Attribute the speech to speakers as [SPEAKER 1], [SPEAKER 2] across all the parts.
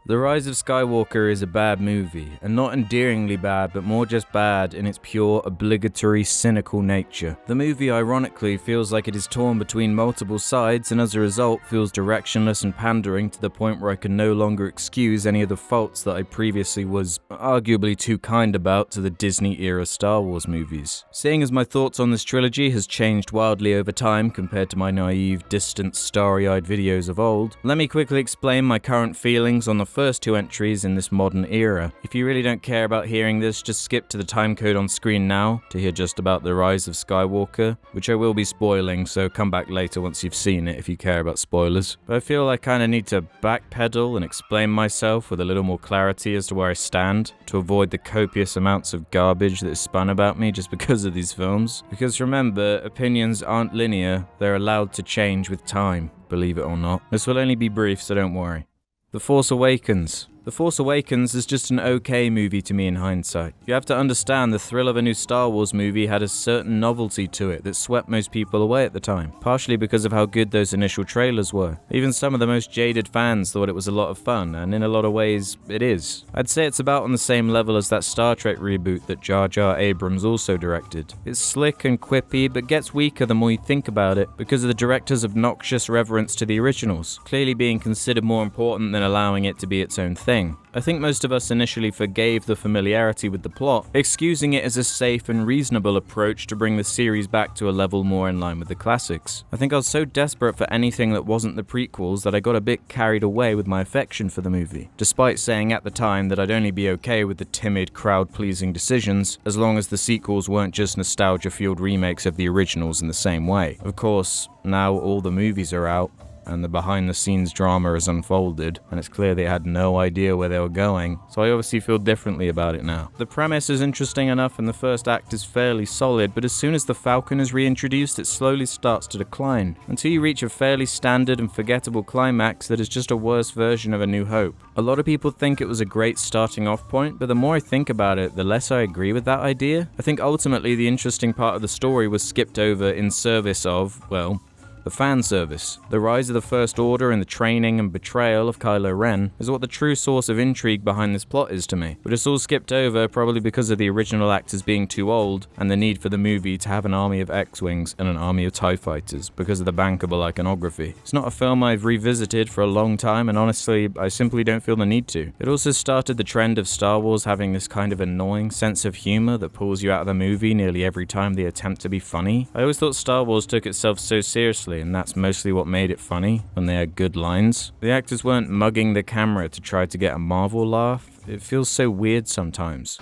[SPEAKER 1] The Rise of Skywalker is a bad movie, and not endearingly bad, but more just bad in its pure, obligatory, cynical nature. The movie, ironically, feels like it is torn between multiple sides, and as a result feels directionless and pandering to the point where I can no longer excuse any of the faults that I previously was arguably too kind about to the Disney-era Star Wars movies. Seeing as my thoughts on this trilogy has changed wildly over time compared to my naive, distant, starry-eyed videos of old, let me quickly explain my current feelings on the first two entries in this modern era. If you really don't care about hearing this, just skip to the timecode on screen now to hear just about the Rise of Skywalker, which I will be spoiling, so come back later once you've seen it if you care about spoilers. But I feel I kinda need to backpedal and explain myself with a little more clarity as to where I stand, to avoid the copious amounts of garbage that is spun about me just because of these films. Because remember, opinions aren't linear, they're allowed to change with time, believe it or not. This will only be brief, so don't worry. The Force Awakens. The Force Awakens is just an okay movie to me in hindsight. You have to understand the thrill of a new Star Wars movie had a certain novelty to it that swept most people away at the time, partially because of how good those initial trailers were. Even some of the most jaded fans thought it was a lot of fun, and in a lot of ways, it is. I'd say it's about on the same level as that Star Trek reboot that Jar Jar Abrams also directed. It's slick and quippy, but gets weaker the more you think about it, because of the director's obnoxious reverence to the originals, clearly being considered more important than allowing it to be its own thing. I think most of us initially forgave the familiarity with the plot, excusing it as a safe and reasonable approach to bring the series back to a level more in line with the classics. I think I was so desperate for anything that wasn't the prequels that I got a bit carried away with my affection for the movie, despite saying at the time that I'd only be okay with the timid, crowd-pleasing decisions as long as the sequels weren't just nostalgia-fueled remakes of the originals in the same way. Of course, now all the movies are out, and the behind-the-scenes drama has unfolded, and it's clear they had no idea where they were going, so I obviously feel differently about it now. The premise is interesting enough and the first act is fairly solid, but as soon as the Falcon is reintroduced, it slowly starts to decline, until you reach a fairly standard and forgettable climax that is just a worse version of A New Hope. A lot of people think it was a great starting off point, but the more I think about it, the less I agree with that idea. I think ultimately the interesting part of the story was skipped over in service of, well, the fan service. The rise of the First Order and the training and betrayal of Kylo Ren is what the true source of intrigue behind this plot is to me. But it's all skipped over probably because of the original actors being too old and the need for the movie to have an army of X-Wings and an army of TIE Fighters because of the bankable iconography. It's not a film I've revisited for a long time, and honestly, I simply don't feel the need to. It also started the trend of Star Wars having this kind of annoying sense of humor that pulls you out of the movie nearly every time they attempt to be funny. I always thought Star Wars took itself so seriously, and that's mostly what made it funny, when they had good lines. The actors weren't mugging the camera to try to get a Marvel laugh. It feels so weird sometimes.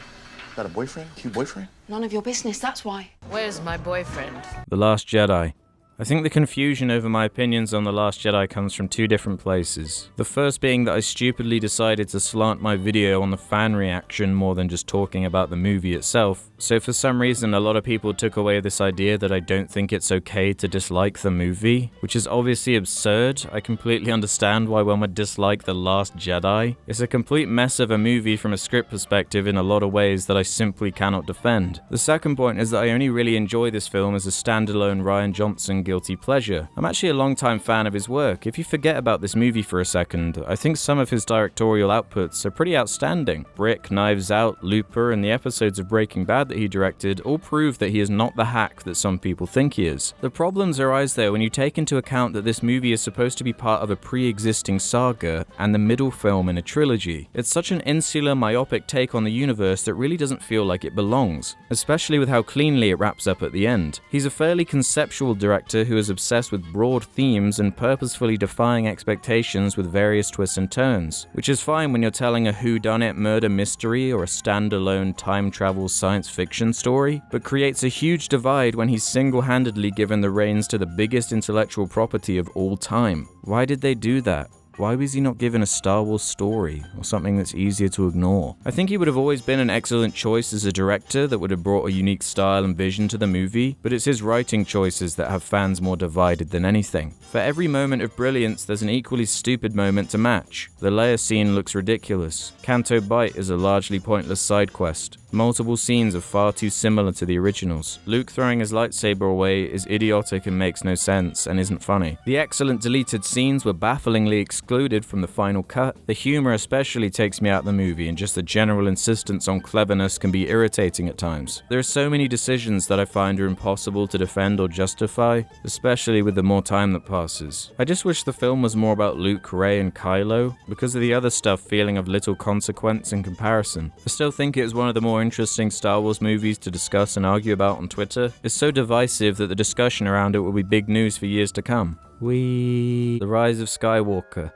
[SPEAKER 2] Got a boyfriend? Cute boyfriend?
[SPEAKER 3] None of your business, that's why.
[SPEAKER 4] Where's my boyfriend?
[SPEAKER 1] The Last Jedi. I think the confusion over my opinions on The Last Jedi comes from two different places. The first being that I stupidly decided to slant my video on the fan reaction more than just talking about the movie itself. So for some reason, a lot of people took away this idea that I don't think it's okay to dislike the movie, which is obviously absurd. I completely understand why one would dislike The Last Jedi. It's a complete mess of a movie from a script perspective in a lot of ways that I simply cannot defend. The second point is that I only really enjoy this film as a standalone Rian Johnson guilty pleasure. I'm actually a long-time fan of his work. If you forget about this movie for a second, I think some of his directorial outputs are pretty outstanding. Brick, Knives Out, Looper, and the episodes of Breaking Bad that he directed all prove that he is not the hack that some people think he is. The problems arise though when you take into account that this movie is supposed to be part of a pre-existing saga and the middle film in a trilogy. It's such an insular, myopic take on the universe that really doesn't feel like it belongs, especially with how cleanly it wraps up at the end. He's a fairly conceptual director who is obsessed with broad themes and purposefully defying expectations with various twists and turns, which is fine when you're telling a whodunit murder mystery or a standalone time travel science fiction story, but creates a huge divide when he's single-handedly given the reins to the biggest intellectual property of all time. Why did they do that? Why was he not given a Star Wars story, or something that's easier to ignore? I think he would have always been an excellent choice as a director that would have brought a unique style and vision to the movie, but it's his writing choices that have fans more divided than anything. For every moment of brilliance, there's an equally stupid moment to match. The Leia scene looks ridiculous. Canto Bight is a largely pointless side quest. Multiple scenes are far too similar to the originals. Luke throwing his lightsaber away is idiotic and makes no sense and isn't funny. The excellent deleted scenes were bafflingly excluded from the final cut. The humor especially takes me out of the movie, and just the general insistence on cleverness can be irritating at times. There are so many decisions that I find are impossible to defend or justify, especially with the more time that passes. I just wish the film was more about Luke, Rey, and Kylo, because of the other stuff feeling of little consequence in comparison. I still think it is one of the more interesting Star Wars movies to discuss and argue about on Twitter. It's so divisive that the discussion around it will be big news for years to come. The Rise of Skywalker.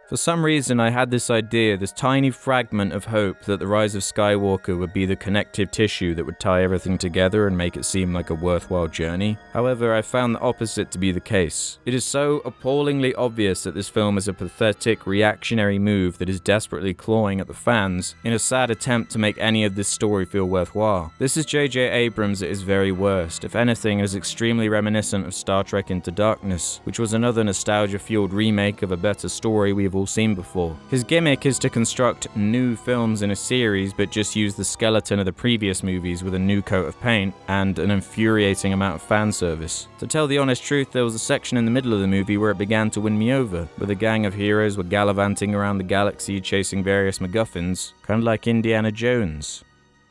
[SPEAKER 1] For some reason, I had this idea, this tiny fragment of hope that The Rise of Skywalker would be the connective tissue that would tie everything together and make it seem like a worthwhile journey. However, I found the opposite to be the case. It is so appallingly obvious that this film is a pathetic, reactionary move that is desperately clawing at the fans in a sad attempt to make any of this story feel worthwhile. This is J.J. Abrams at his very worst. If anything, it is extremely reminiscent of Star Trek Into Darkness, which was another nostalgia-fueled remake of a better story we have all seen before. His gimmick is to construct new films in a series, but just use the skeleton of the previous movies with a new coat of paint and an infuriating amount of fan service. To tell the honest truth, there was a section in the middle of the movie where it began to win me over, where the gang of heroes were gallivanting around the galaxy chasing various MacGuffins, kind of like Indiana Jones.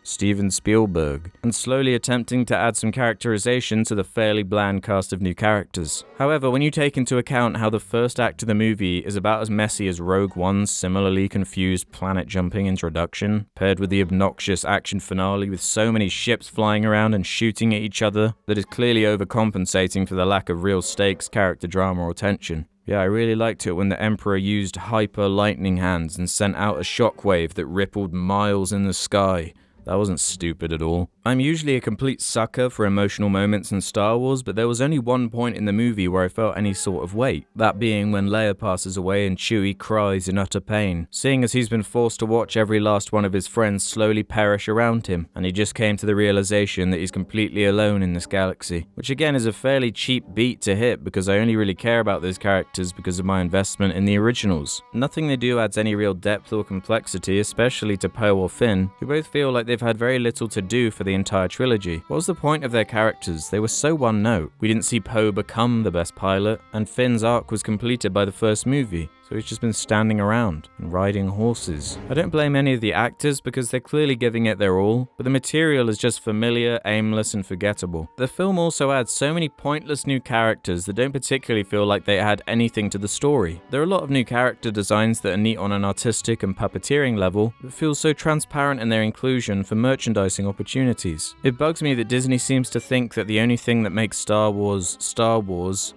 [SPEAKER 1] Steven Spielberg, and slowly attempting to add some characterization to the fairly bland cast of new characters. However, when you take into account how the first act of the movie is about as messy as Rogue One's similarly confused planet-jumping introduction, paired with the obnoxious action finale with so many ships flying around and shooting at each other that is clearly overcompensating for the lack of real stakes, character drama, or tension. Yeah, I really liked it when the Emperor used hyper lightning hands and sent out a shockwave that rippled miles in the sky. That wasn't stupid at all. I'm usually a complete sucker for emotional moments in Star Wars, but there was only one point in the movie where I felt any sort of weight. That being when Leia passes away and Chewie cries in utter pain, seeing as he's been forced to watch every last one of his friends slowly perish around him, and he just came to the realization that he's completely alone in this galaxy. Which again is a fairly cheap beat to hit because I only really care about those characters because of my investment in the originals. Nothing they do adds any real depth or complexity, especially to Poe or Finn, who both feel like they've had very little to do for the entire trilogy. What was the point of their characters? They were so one note. We didn't see Poe become the best pilot, and Finn's arc was completed by the first movie. So he's just been standing around and riding horses. I don't blame any of the actors because they're clearly giving it their all, but the material is just familiar, aimless, and forgettable. The film also adds so many pointless new characters that don't particularly feel like they add anything to the story. There are a lot of new character designs that are neat on an artistic and puppeteering level, but feel so transparent in their inclusion for merchandising opportunities. It bugs me that Disney seems to think that the only thing that makes Star Wars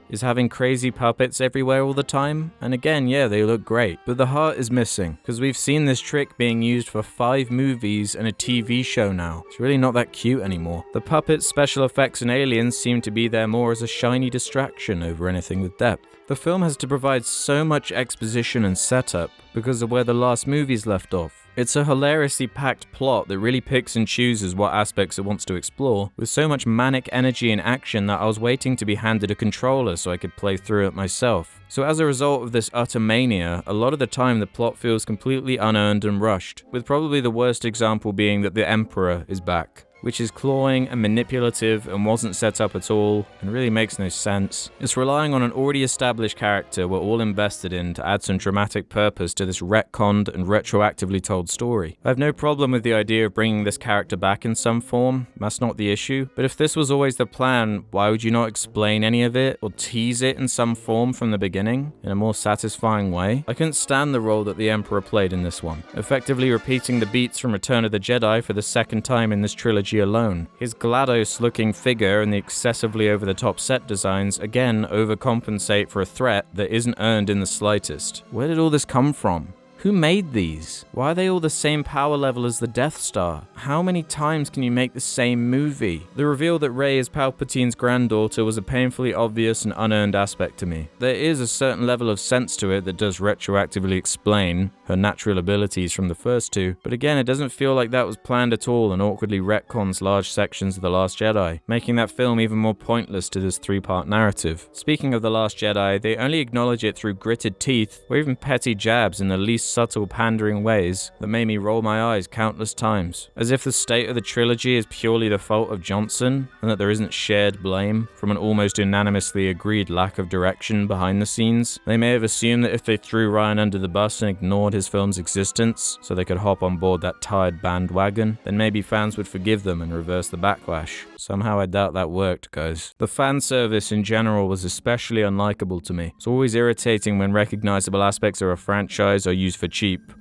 [SPEAKER 1] is having crazy puppets everywhere all the time, and again, yeah, they look great, but the heart is missing, because we've seen this trick being used for 5 movies and a TV show now. It's really not that cute anymore. The puppets, special effects, and aliens seem to be there more as a shiny distraction over anything with depth. The film has to provide so much exposition and setup because of where the last movies left off. It's a hilariously packed plot that really picks and chooses what aspects it wants to explore, with so much manic energy and action that I was waiting to be handed a controller so I could play through it myself. So as a result of this utter mania, a lot of the time the plot feels completely unearned and rushed, with probably the worst example being that the Emperor is back, which is clawing and manipulative and wasn't set up at all and really makes no sense. It's relying on an already established character we're all invested in to add some dramatic purpose to this retconned and retroactively told story. I have no problem with the idea of bringing this character back in some form, that's not the issue, but if this was always the plan, why would you not explain any of it or tease it in some form from the beginning in a more satisfying way? I couldn't stand the role that the Emperor played in this one, effectively repeating the beats from Return of the Jedi for the second time in this trilogy alone. His GLaDOS-looking figure and the excessively over-the-top set designs again overcompensate for a threat that isn't earned in the slightest. Where did all this come from? Who made these? Why are they all the same power level as the Death Star? How many times can you make the same movie? The reveal that Rey is Palpatine's granddaughter was a painfully obvious and unearned aspect to me. There is a certain level of sense to it that does retroactively explain her natural abilities from the first two, but again, it doesn't feel like that was planned at all and awkwardly retcons large sections of The Last Jedi, making that film even more pointless to this three-part narrative. Speaking of The Last Jedi, they only acknowledge it through gritted teeth or even petty jabs in the least subtle pandering ways that made me roll my eyes countless times, as if the state of the trilogy is purely the fault of Johnson and that there isn't shared blame from an almost unanimously agreed lack of direction behind the scenes. They may have assumed that if they threw Ryan under the bus and ignored his film's existence so they could hop on board that tired bandwagon, then maybe fans would forgive them and reverse the backlash. Somehow I doubt that worked, guys. The fan service in general was especially unlikable to me. It's always irritating when recognizable aspects of a franchise are used for cheap.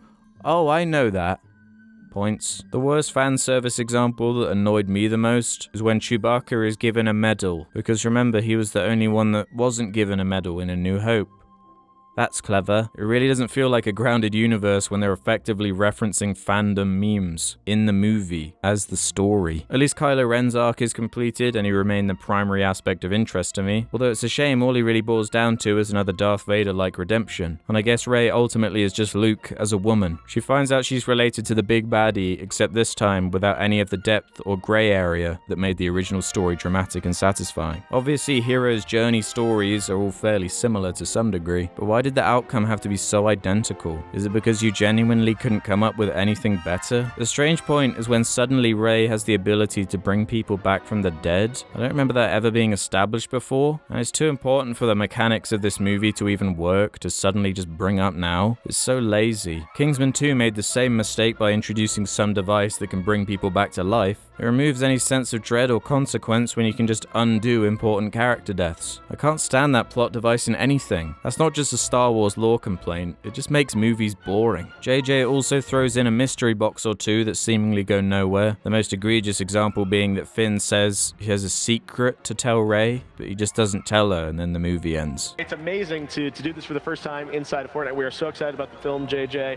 [SPEAKER 1] Oh, I know that. Points. The worst fan service example that annoyed me the most is when Chewbacca is given a medal, because remember, he was the only one that wasn't given a medal in A New Hope. That's clever. It really doesn't feel like a grounded universe when they're effectively referencing fandom memes in the movie as the story. At least Kylo Ren's arc is completed and he remained the primary aspect of interest to me, although it's a shame all he really boils down to is another Darth Vader-like redemption. And I guess Rey ultimately is just Luke as a woman. She finds out she's related to the big baddie, except this time without any of the depth or grey area that made the original story dramatic and satisfying. Obviously, heroes' journey stories are all fairly similar to some degree, but why did the outcome have to be so identical? Is it because you genuinely couldn't come up with anything better? The strange point is when suddenly Rey has the ability to bring people back from the dead. I don't remember that ever being established before, and it's too important for the mechanics of this movie to even work to suddenly just bring up now. It's so lazy. Kingsman 2 made the same mistake by introducing some device that can bring people back to life. It removes any sense of dread or consequence when you can just undo important character deaths. I can't stand that plot device in anything. That's not just a Star Wars lore complaint, it just makes movies boring. JJ also throws in a mystery box or two that seemingly go nowhere, the most egregious example being that Finn says he has a secret to tell Rey, but he just doesn't tell her and then the movie ends.
[SPEAKER 3] It's amazing to do this for the first time inside of Fortnite. We are so excited about the film, JJ.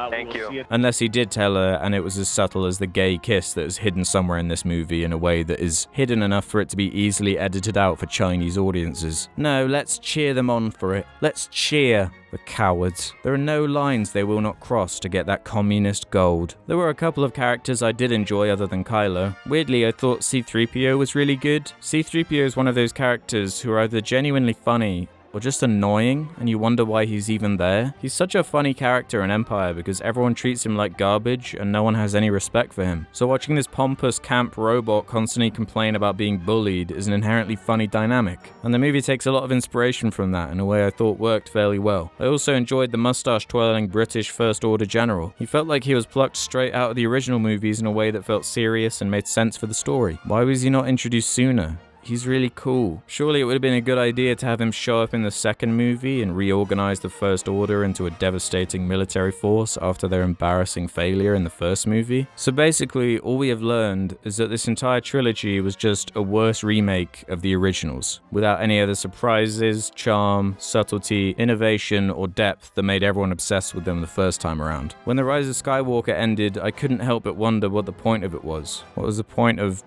[SPEAKER 2] Thank you.
[SPEAKER 1] Unless he did tell her and it was as subtle as the gay kiss that is hidden somewhere in this movie in a way that is hidden enough for it to be easily edited out for Chinese audiences. No, let's cheer them on for it. Let's cheer the cowards. There are no lines they will not cross to get that communist gold. There were a couple of characters I did enjoy other than Kylo. Weirdly, I thought C-3PO was really good. C-3PO is one of those characters who are either genuinely funny or just annoying, and you wonder why he's even there. He's such a funny character in Empire because everyone treats him like garbage and no one has any respect for him. So watching this pompous camp robot constantly complain about being bullied is an inherently funny dynamic, and the movie takes a lot of inspiration from that in a way I thought worked fairly well. I also enjoyed the mustache-twirling British First Order general. He felt like he was plucked straight out of the original movies in a way that felt serious and made sense for the story. Why was he not introduced sooner? He's really cool. Surely it would have been a good idea to have him show up in the second movie and reorganize the First Order into a devastating military force after their embarrassing failure in the first movie. So basically, all we have learned is that this entire trilogy was just a worse remake of the originals, without any of the surprises, charm, subtlety, innovation, or depth that made everyone obsessed with them the first time around. When The Rise of Skywalker ended, I couldn't help but wonder what the point of it was. What was the point of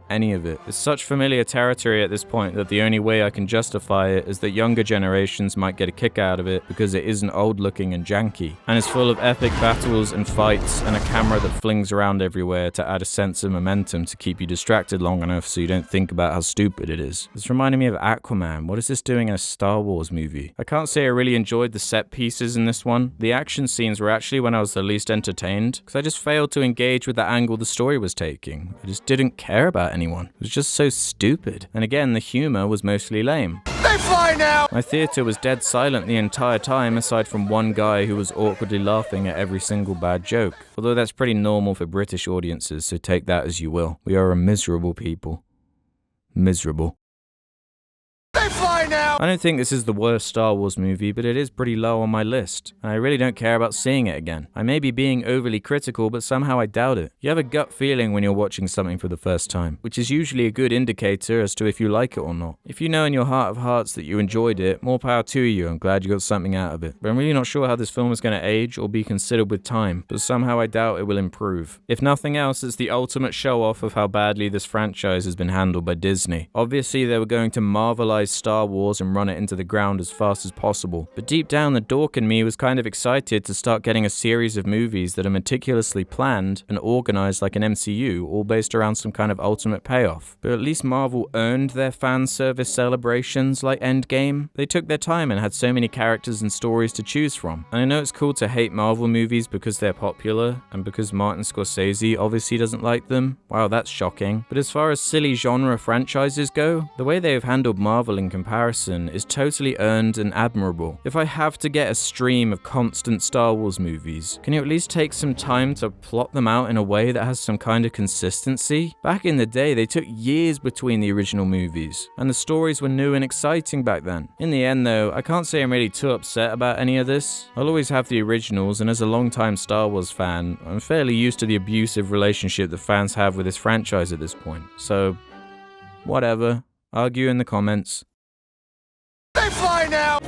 [SPEAKER 1] any of it? It's such familiar territory at this point that the only way I can justify it is that younger generations might get a kick out of it because it isn't old looking and janky, and is full of epic battles and fights and a camera that flings around everywhere to add a sense of momentum to keep you distracted long enough so you don't think about how stupid it is. This reminded me of Aquaman. What is this doing in a Star Wars movie? I can't say I really enjoyed the set pieces in this one. The action scenes were actually when I was the least entertained, because I just failed to engage with the angle the story was taking. I just didn't care about anyone. It was just so stupid. And again, the humor was mostly lame.
[SPEAKER 2] They fly now!
[SPEAKER 1] My theater was dead silent the entire time, aside from one guy who was awkwardly laughing at every single bad joke. Although that's pretty normal for British audiences, so take that as you will. We are a miserable people. Miserable.
[SPEAKER 2] They fly now!
[SPEAKER 1] I don't think this is the worst Star Wars movie, but it is pretty low on my list, and I really don't care about seeing it again. I may be being overly critical, but somehow I doubt it. You have a gut feeling when you're watching something for the first time, which is usually a good indicator as to if you like it or not. If you know in your heart of hearts that you enjoyed it, more power to you. I'm glad you got something out of it. But I'm really not sure how this film is going to age or be considered with time, but somehow I doubt it will improve. If nothing else, it's the ultimate show-off of how badly this franchise has been handled by Disney. Obviously, they were going to Marvelize Star Wars and run it into the ground as fast as possible, but deep down the dork in me was kind of excited to start getting a series of movies that are meticulously planned and organized like an MCU, all based around some kind of ultimate payoff. But at least Marvel earned their fan service celebrations like Endgame. They took their time and had so many characters and stories to choose from. And I know it's cool to hate Marvel movies because they're popular, and because Martin Scorsese obviously doesn't like them. Wow, that's shocking. But as far as silly genre franchises go, the way they have handled Marvel in comparison is totally earned and admirable. If I have to get a stream of constant Star Wars movies, can you at least take some time to plot them out in a way that has some kind of consistency? Back in the day, they took years between the original movies, and the stories were new and exciting back then. In the end though, I can't say I'm really too upset about any of this. I'll always have the originals, and as a long-time Star Wars fan, I'm fairly used to the abusive relationship that fans have with this franchise at this point. So, whatever. Argue in the comments.
[SPEAKER 2] They fly now!